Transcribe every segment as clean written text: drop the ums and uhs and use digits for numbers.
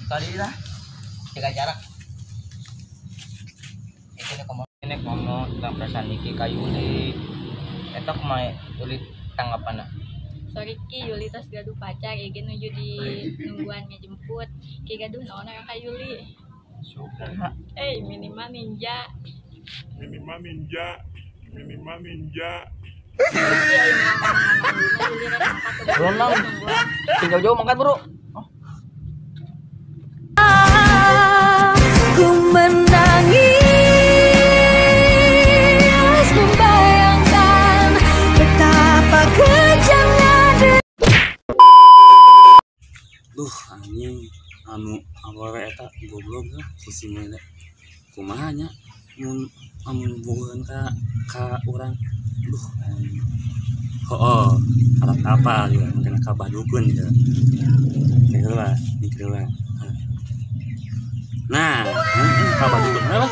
kali lah jaga jarak. Ini komo tentang perasaan Niki kayu di eta kumaha ulit tanggapanna. Sorry Ki, Yuli tas gaduh pacar, Ege nuju di nungguan ngejemput. Ki gaduh naon yang ka Yuli? Suka. Minimal ninja. Belum lang. Tinggal jauh mangkat, Bro. Ku menangis membayangkan betapa kejamnya. Duh anjing anu awewe eta goblok lah pusing we kumaha nya mun bogohan ka urang duh anjing alat apa gitu kena kabah dukun gitu kira nah kabah dukun apa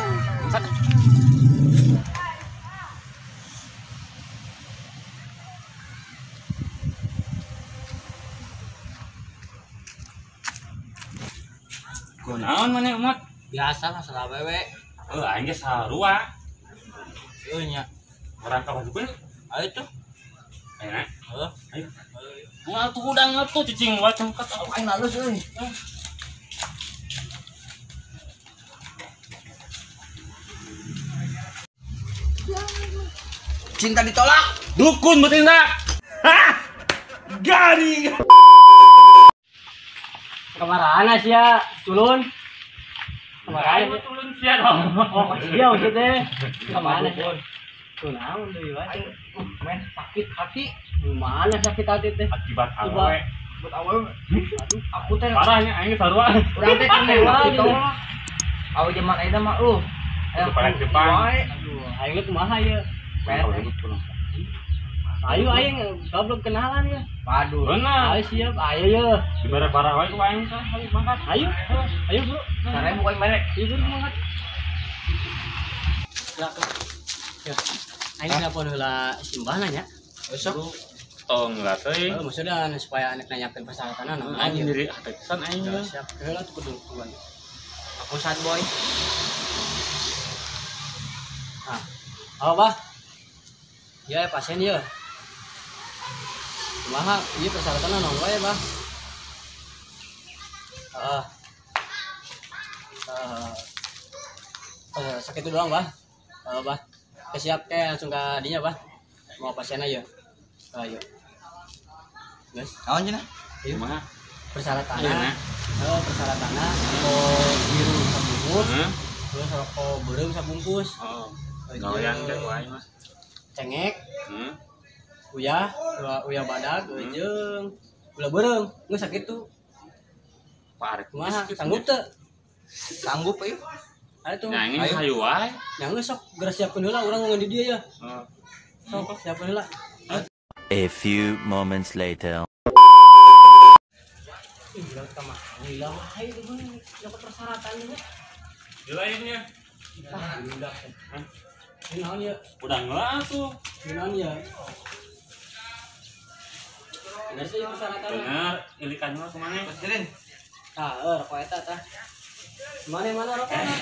kunaon mana umat Biasa lah salah wewe. aing ge sarua Euy nya. orang kabah dukun Ayo tuh. enak Heuh. ayo wah tuh udah ngatuh cicing wae cengkat Aing halus euy. Cinta ditolak. dukun bertindak hah garing Kemarahan sih ya, culun. Kemarahan Ayo turun sia dong. Oh, iya maksudnya. Kemana sih? Tuh naon deui wae. Men sakit hati. Gimana sakit hati teh? Akibat Coba. awe. Buat awal. Aduh, aku teh Parahnya aing sarua. urang teh kan lewat ditolak. Awe zaman ayeuna mah Depan Jepang. Aduh, aing kumaha ya? Ayo aing goblok kenalan ya. Waduh. Benar. Ayo siap, ayo ya. Dibere parah wae ku aing teh. Ayo mangkat. Ayo, ayo bro. Caranya bukan mana? Ayo bro mangkat. Lah. Aing telepon heula simbah nanya. Besok. Tong lah teh. Maksudnya supaya anak nanyakeun persyaratan naon Aing aja. diri atesan aing Ya, ya. siap. Heula tuh kudu tuan. Aku sad boy. Nah. Oh, Bah. Ya, pasien ya. Kumaha ieu persyaratan naon wae, Bah? Sakit itu doang, Bah. Bah. Kesiap langsung ke dinya, Bah. Mau pasien aja. Ayo. Guys, Naon cenah? Kumaha? persyaratannya. Ayeuna. Persyaratannya rokok biru sabungkus, Heeh. terus rokok beureum sabungkus. Oh. Goyang deh wae mah. Cengek, Heeh. uyah badag, jeung gula beureum. Geus sakitu. Parek. Kumaha? Sanggup teu? Sanggup ayo. Aya tuh. Nah, ini Ayo. hayu wae. Yang geus sok geura siapkeun heula urang ngomong di dieu ya. Oh. Sok siapkeun heula. A few moments later. Ih, bilang ka mah. Hilang wae itu mah. Dapat persyaratannya. Dilainnya. Ah, udah. Ini naon ya? Udah ngelah tuh. Ini naon ya? Bener sih persyaratannya. Bener, ilikan mah kemana? Pastirin. Rokok eta tah. Mana rokokna?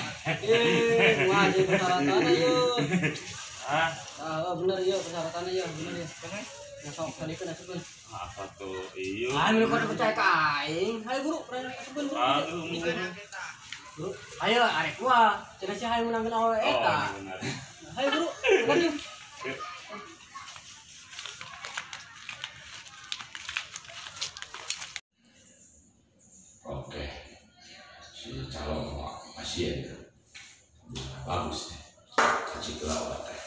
Wajib persyaratannya yuk. Bener yuk persyaratannya yuk, bener ya. Nah, sok salikeun asupeun. Apa tuh? Iyo. Anu kok percaya ka aing. Hayu guru, asupeun guru. Aduh. Guru, ayo arek gua. Cenah si hayu menangkeun awe eta. Oh, benar. Hayu guru, bukan yuk. Oke, si calon pasien bagus nih, kecil kelawat teh.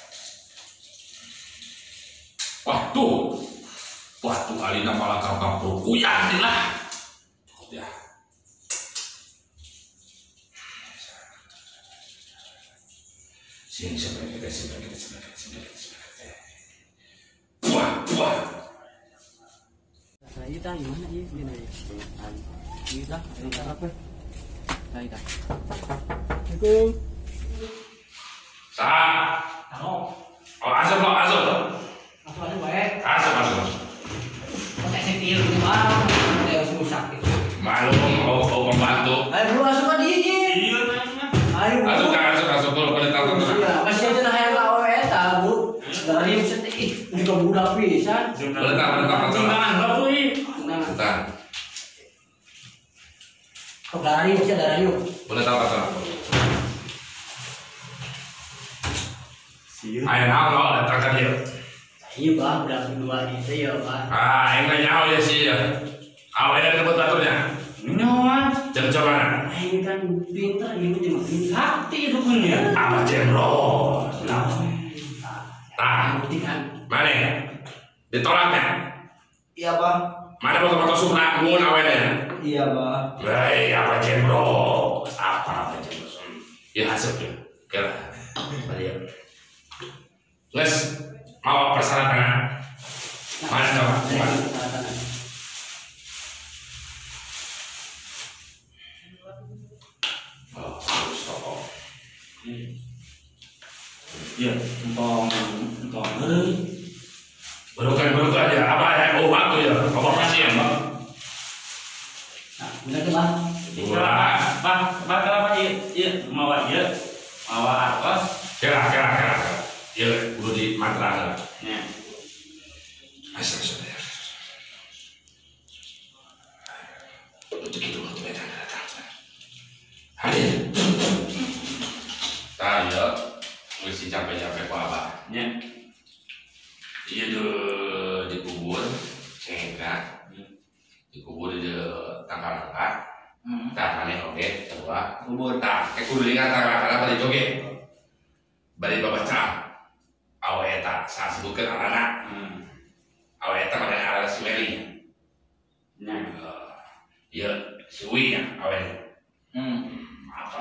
Waktu alina malah kampung kuyang lah. Ya. Sini sebentar. Buah. Nah, kita gimana ya? Gini ya. Kita apa? Nah, kita. Assalamualaikum. Oh, asal. Masuk aja baik. Asal. Pakai setir gimana? Udah susah gitu. Malu mau membantu. Ayo pisan. Bentar. Bentar. Kok darah yuk. Bentar. Ayo lo datang ke dia. Iya bah, udah kedua itu ya bah. Yang nanya ya sih ya. Awalnya ada tempat batunya. Nyawan. Coba. Ini kan pintar, ini cuma hati itu punya. Apa cendro? Bukti kan? Mana? Ditolaknya? Iya bah. Mana foto-foto sunat mun awalnya? Iya bah. Baik, apa cendro? Apa cendro? Ya hasil ya. Kira. Balik. Les, mau persyaratan? Mana coba? Ya, entong. Berukah aja. Apa ya? Oh, aku ya. Apa masih ya, Bang? Nah, bener ke bah? Bah, kenapa iya mau aja? Mau apa? Kira. Ya, udah di mantra. Ya. Asal. Untuk itu waktu beda datang. Hadir. Tayo, mesti capek-capek apa? Ya. Iya dikubur, cengkak, dikubur di tangkal-tangkal. Tangannya oke, coba kubur tak. Kudulingan tangkal-tangkal pada joget. Bari babaca. Aweta saat sebutkan anak. Aweta mana arah si Meli. Ya, suwi ya awet. Apa?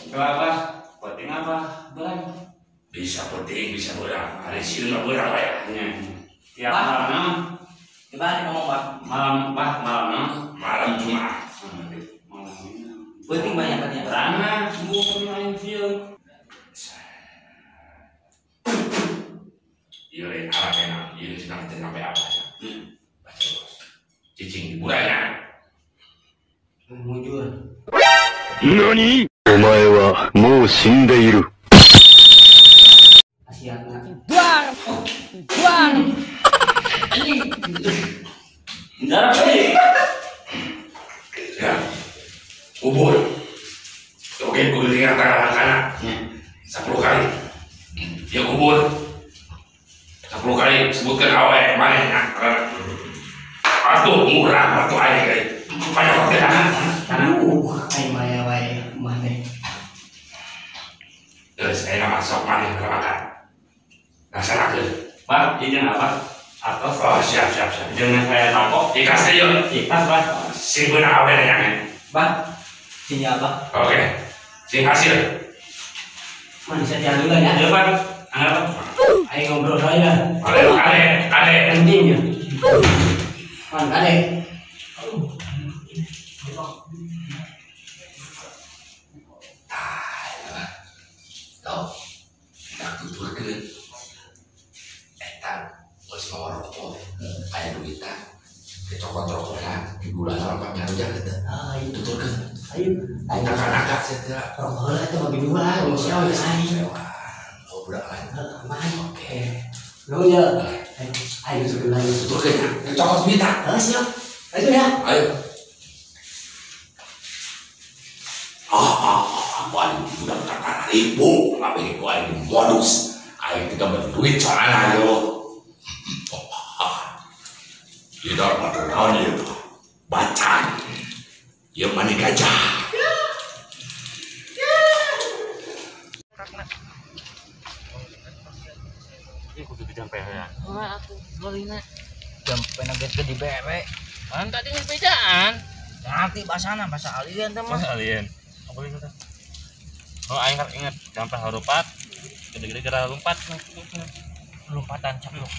Kenapa? Penting apa? Belang. Bisa penting, bisa berang. Hari sini nggak berang ya. Tiap malam. Gimana ngomong bah? Malam. Malam Jumat. Penting banyak kan ya? Karena semua pemain siang. Iya, arah enak. Iya, sedang sampai apa ya? Baca bos. Cicing hiburannya. Mujur. 何？お前はもう死んでいる。 Asiatna. Buang. Darah ini. Ya, kubur. Oke, kudulingan tangkal kanan. 10 kali. Dia kubur. 10 kali sebutkan awet mana? Atuh murah, atuh aja. Banyak pekerjaan. Ay maya mana? Terus saya masuk mana ke makan. Laksanakan. Pak, ini apa? Atas. Oh, siap. Jangan saya tampok. Ikas aja. Ikas, Pak. Sing benar awet yang. Bah, sini apa? Oke. Sing hasil. Mana bisa jalan dulu ya? Ya, Pak. Anggap. Ayo ngobrol saya. Kade. Pentingnya. Man, kade. Tahu. Kita tuturkeun. Eta geus bawa rokok. Aya duitna. Dicokot-cokotna di bulan apa ngaruja teh. Ah, itu Tuturkeun. ayo. Anak-anak saya Rokok itu bagi dua, siapa yang saya? Oh, budak lain. Oke. Lu ya. Ayo sebelah itu. Tuturkeun. Cokot duitna. Siap. Ayo ya. Ayo. Paling udah kata ribu, ngapain gua ini modus. Ayo kita berduit soalnya ayo. Tidak pernah ya, bacaan. Yang mana gajah? Ini kudu dijampe ya. Wah, aku golina. Jampe naget di bere. Man tadi sepedaan. Nanti bahasa alien teman. Alien. Apa itu? Oh, aing ingat jampe harupat. Gede-gede gara lompat. Lompatan caplok.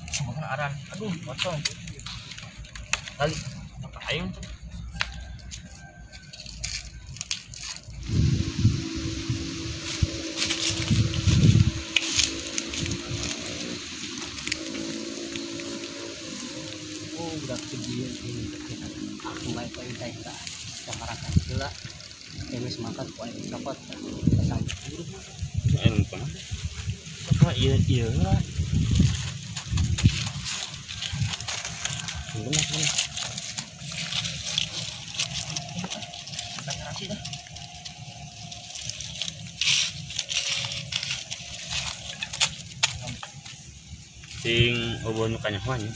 Semua aran. Aduh, kosong. Kali Aing Udah kejadian ini aku baik baik kita masyarakat gila ini semangat kuat dapat sampai lupa. Apa iya lah. benar. Kasih dah. Sing obon kanya hanya.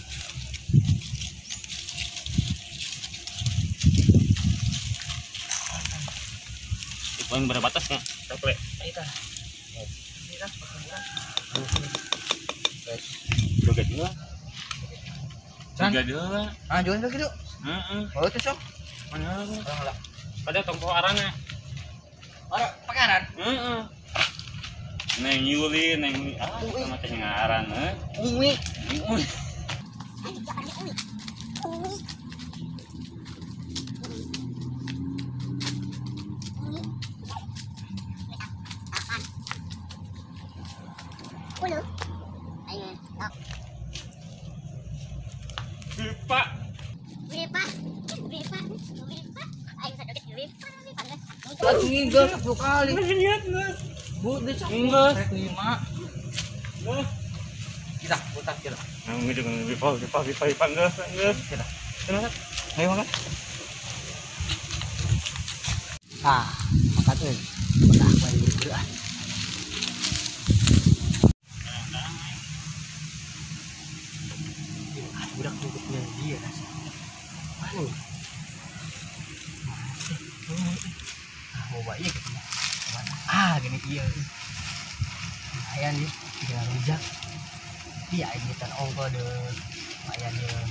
Poin berbatas nggak? Coklat. Kita. Joget dulu. San? Joget dulu. Ah, jual begitu. Oh, itu sok. Mana? Lah. Pada tongko arana. Ora pakaran. Neng Yuli, neng sama teh ngaran Umi. Ui. Pak. Lagi ngigas 10 kali. Lihat, Mas. Bu, dia sok. Enggak. 5. Kita putar kita. Nang gitu kan lebih panggil. Kita. Kenapa? Ayo makan. Ah, makan tuh. Udah main dulu ah. Budak hidupnya dia rasa. Mana? Mau baik ketemu. Ah, gini dia. Lumayan dia, tinggal rujak. Iya, ini kan ongko deh. Lumayan dia.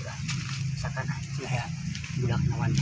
Udah, misalkan sih ya budak nawan.